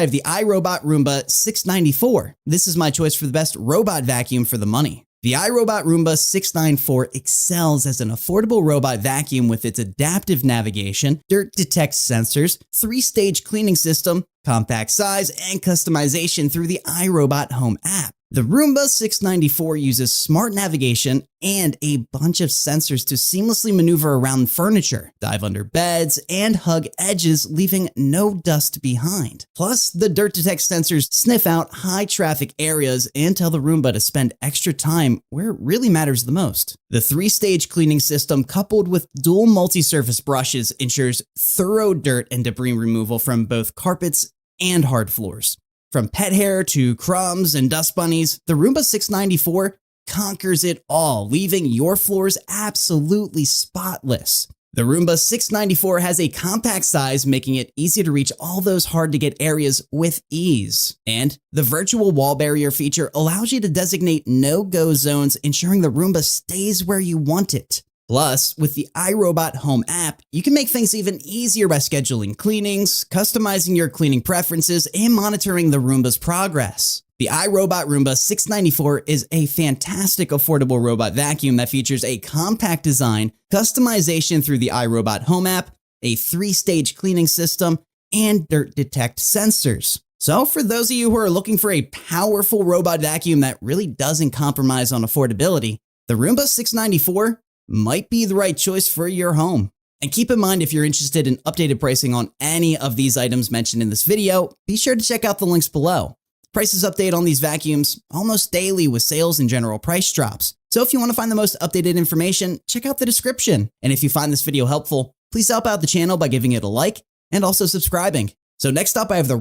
I have the iRobot Roomba 694. This is my choice for the best robot vacuum for the money. The iRobot Roomba 694 excels as an affordable robot vacuum with its adaptive navigation, dirt detect sensors, 3-stage cleaning system, compact size, and customization through the iRobot Home app. The Roomba 694 uses smart navigation and a bunch of sensors to seamlessly maneuver around furniture, dive under beds, and hug edges, leaving no dust behind. Plus, the dirt detect sensors sniff out high traffic areas and tell the Roomba to spend extra time where it really matters the most. The 3-stage cleaning system, coupled with dual multi-surface brushes, ensures thorough dirt and debris removal from both carpets and hard floors. From pet hair to crumbs and dust bunnies, the Roomba 694 conquers it all, leaving your floors absolutely spotless. The Roomba 694 has a compact size, making it easy to reach all those hard-to-get areas with ease. And the virtual wall barrier feature allows you to designate no-go zones, ensuring the Roomba stays where you want it. Plus, with the iRobot Home app, you can make things even easier by scheduling cleanings, customizing your cleaning preferences, and monitoring the Roomba's progress. The iRobot Roomba 694 is a fantastic affordable robot vacuum that features a compact design, customization through the iRobot Home app, a 3-stage cleaning system, and dirt detect sensors. So for those of you who are looking for a powerful robot vacuum that really doesn't compromise on affordability, the Roomba 694 might be the right choice for your home. And keep in mind, if you're interested in updated pricing on any of these items mentioned in this video, be sure to check out the links below. Prices update on these vacuums almost daily with sales and general price drops. So if you want to find the most updated information, check out the description. And if you find this video helpful, please help out the channel by giving it a like and also subscribing. So next up, I have the